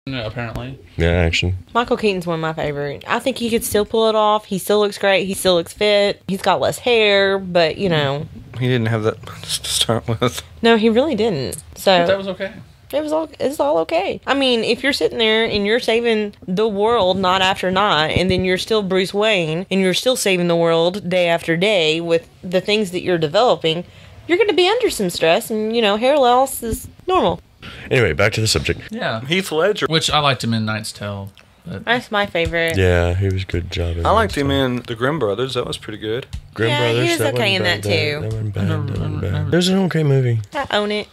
apparently. Yeah, action. Michael Keaton's one of my favorite. I think he could still pull it off. He still looks great. He still looks fit. He's got less hair, but, you know. He didn't have that much to start with. No, he really didn't. So But that was okay. It's all okay. I mean, if you're sitting there and you're saving the world night after night, and then you're still Bruce Wayne, and you're still saving the world day after day with the things that you're developing, you're going to be under some stress, and, you know, hair loss is normal. Anyway, back to the subject. Yeah. Heath Ledger. Which I liked him in Knight's Tale. But That's my favorite. Yeah, he was a good job. I liked him in The Grimm Brothers. That was pretty good. Grimm Yeah, Brothers. he was that okay wasn't in that, bad, too. That wasn't bad. That wasn't bad. It was an okay movie. I own it.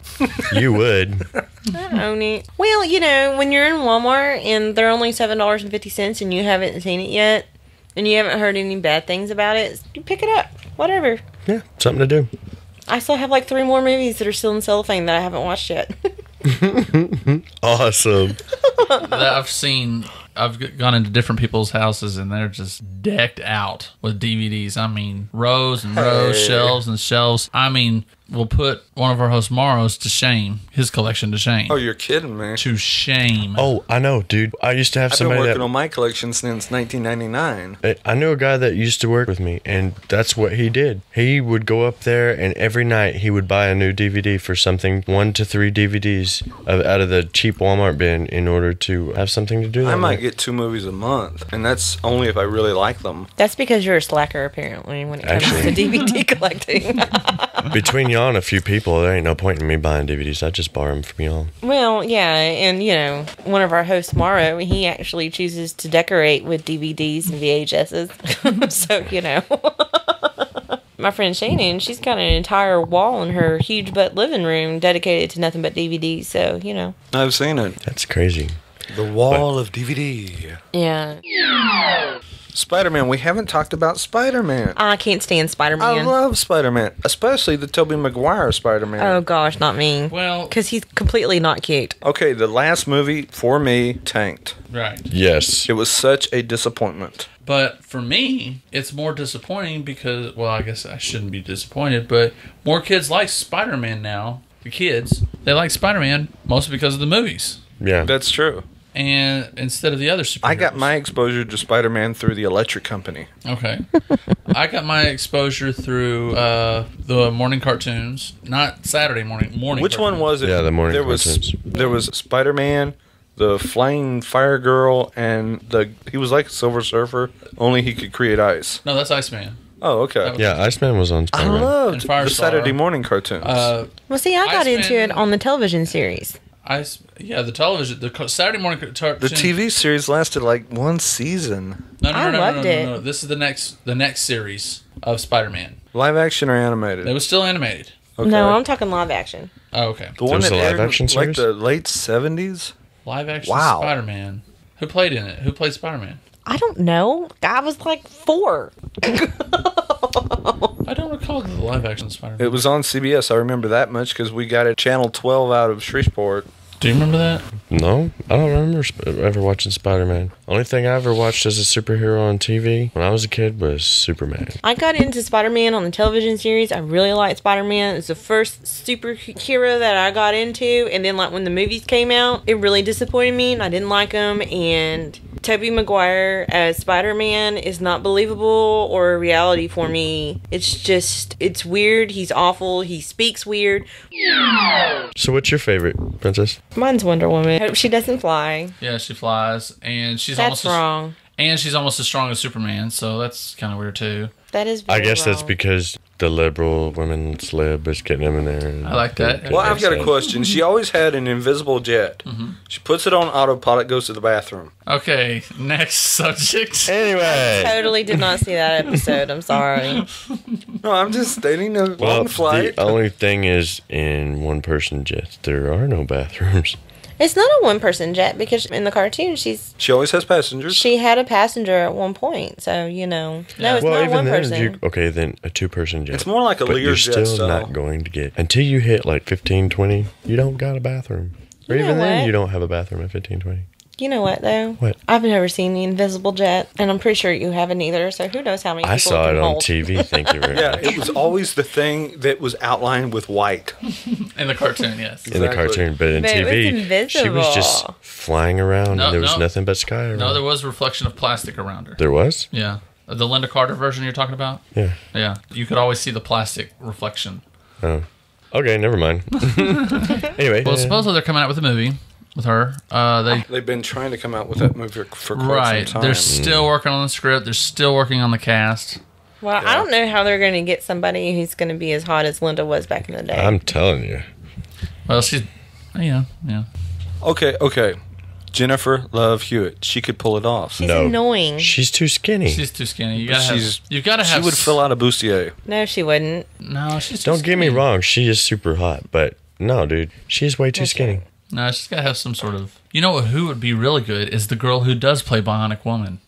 You would. I own it. Well, you know, when you're in Walmart and they're only $7.50 and you haven't seen it yet, and you haven't heard any bad things about it, you pick it up. Whatever. Yeah, something to do. I still have like 3 more movies that are still in cellophane that I haven't watched yet. Awesome. that I've gone into different people's houses and they're just decked out with DVDs. I mean, rows and rows, shelves and shelves. I mean, we'll put one of our hosts, Morrow's, to shame. His collection to shame. Oh, you're kidding me. To shame. Oh, I know, dude. I used to have I've been somebody working that... on my collection since 1999. I knew a guy that used to work with me, and that's what he did. He would go up there, and every night he would buy a new DVD for something, 1 to 3 DVDs out of the cheap Walmart bin in order to have something to do that I might night. get 2 movies a month, and that's only if I really like them. That's because you're a slacker, apparently, when it comes Actually. to DVD collecting. Between y'all and a few people, there ain't no point in me buying DVDs. I just borrow them from y'all. Well, yeah, and, you know, one of our hosts, Morrow, he actually chooses to decorate with DVDs and VHSs. So, you know. My friend Shannon, she's got an entire wall in her huge butt living room dedicated to nothing but DVDs, so, you know. I've seen it. That's crazy. The wall of DVD. Yeah. Spider-Man. We haven't talked about Spider-Man. I can't stand I Spider-Man. love Spider-Man, especially the Tobey Maguire Spider-Man. Oh, gosh, not me. Well, Because he's completely not cute. Okay, the last movie, for me, tanked. right. Yes. It was such a disappointment. But for me, it's more disappointing because, well, I guess I shouldn't be disappointed, but more kids like Spider-Man now. The kids, they like Spider-Man mostly because of the movies. Yeah. That's true. And instead of the other superheroes. I got my exposure to Spider-Man through the Electric Company. Okay. I got my exposure through the morning cartoons. Not Saturday morning Which cartoons. one was it? Yeah, the morning there cartoons. There was Spider-Man, the Flying Fire Girl, and he was like a Silver Surfer, only he could create ice. No, that's Iceman. Oh, okay. Yeah, Iceman was on I Spider-Man. loved And the Firestar. Saturday morning cartoons. Well, see, I got into Iceman- it on the television series. The television, the Saturday morning cartoon. the TV series lasted like 1 season. No, I loved it. no. This is the next series of Spider-Man. Live action or animated? It was still animated. Okay. No, I'm talking live action. Oh, okay. the one was that a live aired action in, like series? the late 70s. Live action Wow. Spider-Man. Who played in it? Who played Spider-Man? I don't know. I was like 4. I don't recall the live action Spider-Man. It was on CBS. I remember that much because we got it channel 12 out of Shreveport. Do you remember that? No, I don't remember ever watching Spider-Man. Only thing I ever watched as a superhero on TV when I was a kid was Superman. I got into Spider-Man on the television series. I really liked Spider-Man. It was the first superhero that I got into. And then, like, when the movies came out, it really disappointed me, and I didn't like them. And Tobey Maguire as Spider-Man is not believable or a reality for me. It's weird. He's awful. He speaks weird. So what's your favorite, Princess? Mine's Wonder Woman. Hope she doesn't fly. Yeah, she flies, and she's That's almost wrong. And she's almost as strong as Superman, so that's kind of weird too. That is I very guess that's wrong. because the liberal women's lib is getting them in there. I like that. Well, I've got a question. She always had an invisible jet. She puts it on autopilot, goes to the bathroom. Okay, next subject. Anyway. Totally did not see that episode. I'm sorry. No, I'm just stating a Well, long flight. the only thing is, in one-person jets, there are no bathrooms. It's not a one-person jet because in the cartoon She always has passengers. she had a passenger at one point. So, you know. No, it's Well, not even one then, person. okay, then a two-person jet. It's more like a but you're Learjet still style. not going to get... Until you hit, like, 15, 20, you don't got a bathroom. Or You know even then, what? you don't have a bathroom at 15, 20. You know what, though? What? I've never seen the Invisible Jet, and I'm pretty sure you haven't either, so who knows how many people I saw can it on hold. TV. Thank you very Yeah, much. it was always the thing that was outlined with white. In the cartoon, yes. In the cartoon, but in But it was TV, she was just invisible. flying around, No, and there was no. nothing but sky around. No, there was a reflection of plastic around her. There was? Yeah. The Linda Carter version you're talking about? Yeah. Yeah. You could always see the plastic reflection. Oh. Okay, never mind. Anyway. Well, supposedly they're coming out with a movie with her. They've been trying to come out with that movie for quite Right. some time. They're still working on the script. They're still working on the cast. Well, I don't know how they're going to get somebody who's going to be as hot as Linda was back in the day. I'm telling you. Well, she's... Yeah. Okay. Jennifer Love Hewitt. She could pull it off. She's annoying. She's too skinny. She's too skinny. She's- You've got to have... She would fill out a bustier. No, she wouldn't. No, she's too Don't get me skinny. wrong. She is super hot, but no, dude. She's way too skinny. No, she's got to have some sort of... You know who would be really good is the girl who does play Bionic Woman.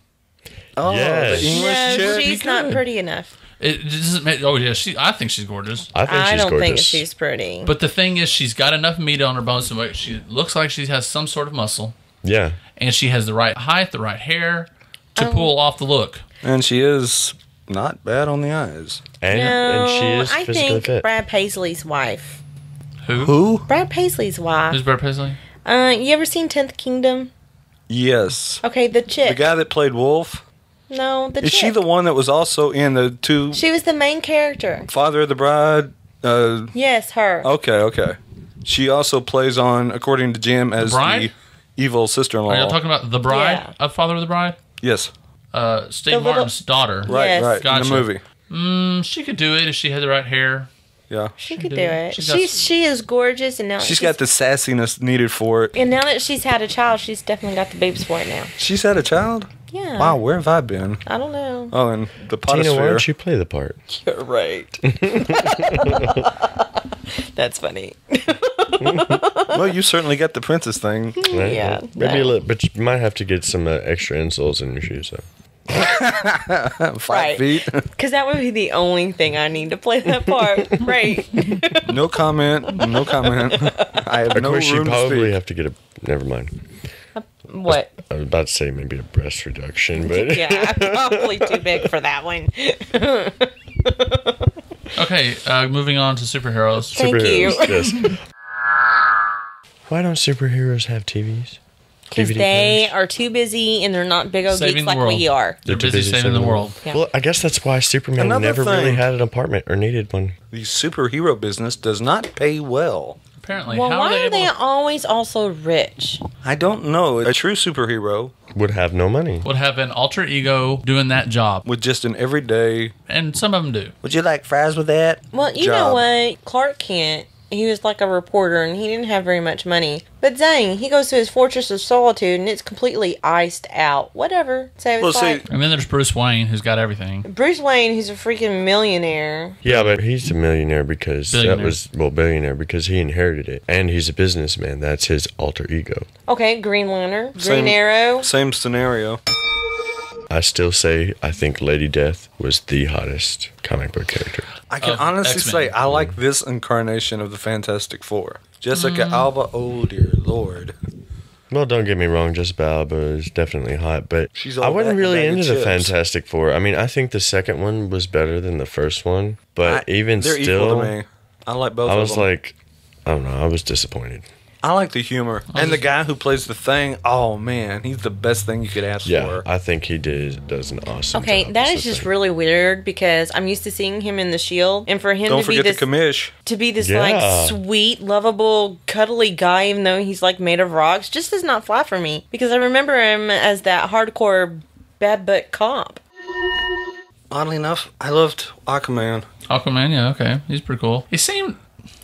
Oh, Yes. the English No, chick? she's not pretty enough. It doesn't make... Oh, yeah. I think she's gorgeous. I think I she's don't gorgeous. think she's pretty. But the thing is, she's got enough meat on her bones to make... She looks like she has some sort of muscle. Yeah. And she has the right height, the right hair to pull off the look. And she is not bad on the eyes. And she is I physically think fit. Brad Paisley's wife. Who? Brad Paisley's wife. Who's Brad Paisley? You ever seen 10th Kingdom? Yes. Okay, the chick. The guy that played Wolf. No, the Is chick. she the one that was also in the two She was the main character. Father of the Bride? Yes, her. Okay. She also plays on, according to Jim, as Bride? the evil Are sister-in-law. you talking about the bride Yeah. of Father of the Bride? Yes. Steve little- Martin's daughter. Right, Yes. right. Gotcha. In the movie. She could do it if she had the right hair. Yeah. She could do do it. it. She is gorgeous, and now She's got the sassiness needed for it. And now that she's had a child, she's definitely got the boobs for it now. She's had a child? Yeah. Wow, where have I been? I don't know. Oh, in the Tina, why potosphere. don't you play the part? You're right. That's funny. Well, you certainly got the princess thing. Right? Yeah, Maybe no. a little, but you might have to get some extra insoles in your shoes, though. 5 Right. feet. Because that would be the only thing I need to play that part. Right. No comment. No comment. I have Of no course, you room to probably speak. have to get a. Never mind. What? I was about to say maybe a breast reduction, but Yeah, I'm probably too big for that one. Okay, moving on to superheroes. Thank you. superheroes. Yes. Why don't superheroes have TVs? Because DVD they players? are too busy and they're not big old Saving geeks the like world. we are. They're too busy saving the world. Yeah. Well, I guess that's why Superman Another never really thing. had an apartment or needed one. The superhero business does not pay well. Apparently, Well, how why are are they they able always also rich? I don't know. A true superhero Would have no money. would have an alter ego doing that job? with just an everyday. And some of them do. Would you like fries with that? Well, you know job. what? Clark Kent, he was like a reporter and he didn't have very much money. But dang, he goes to his Fortress of Solitude and it's completely iced out. Whatever. So it's Well, see, like And then there's Bruce Wayne, who's got everything. Bruce Wayne, who's a freaking millionaire. Yeah, but he's a millionaire because Billionaire. billionaire because he inherited it, and he's a businessman. That's his alter ego. Okay, Green Lantern, Green Same- Arrow. Same scenario. I still say I think Lady Death was the hottest comic book character. I can Of honestly X-Men. say I like this incarnation of the Fantastic Four. Jessica Alba, oh dear lord. Well, don't get me wrong, Jessica Alba is definitely hot, but She's I all wasn't that in a really bag of into the chips. Fantastic Four. I mean, I think the second one was better than the first one, but even They're still, equal to me. I like both I of was them. like, I don't know, I was disappointed. I like the humor. And the guy who plays the Thing, oh man, he's the best thing you could ask Yeah, for. I think he does an awesome Okay, job. that as is the just Thing. really weird because I'm used to seeing him in The Shield, and for him Don't to be forget this the commish. Yeah. like sweet, lovable, cuddly guy, even though he's like made of rocks, just does not fly for me because I remember him as that hardcore bad butt cop. Oddly enough, I loved Aquaman. Aquaman, yeah, okay. He's pretty cool. He seemed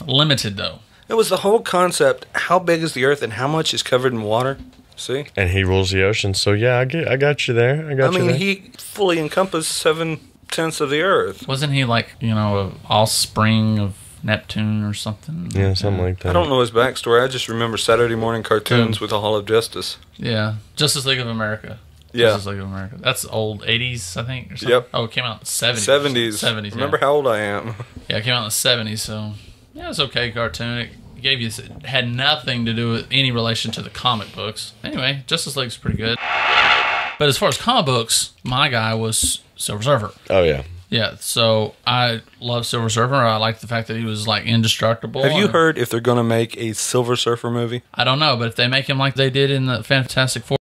limited, though. It was the whole concept. How big is the Earth and how much is covered in water? See? And he rules the ocean, so yeah, I got you there. I got I you mean, there. he fully encompassed 7/10 of the Earth. Wasn't he like, a offspring of Neptune or something? Yeah, something like that. I don't know his backstory. I just remember Saturday morning cartoons with the Hall of Justice. Yeah. Justice League of America. Yeah. Justice League of America. That's old 80s, I think, or something. Yep. Oh, it came out in the 70s. 70s. 70s, Remember yeah. how old I am. Yeah, it came out in the 70s, so... Yeah, it's okay cartoon. gave you had nothing to do with any relation to the comic books. Anyway, Justice League's pretty good. But as far as comic books, my guy was Silver Surfer. Oh, yeah. Yeah, so I love Silver Surfer. I like the fact that he was like indestructible. Have you heard if they're going to make a Silver Surfer movie? I don't know, but if they make him like they did in the Fantastic Four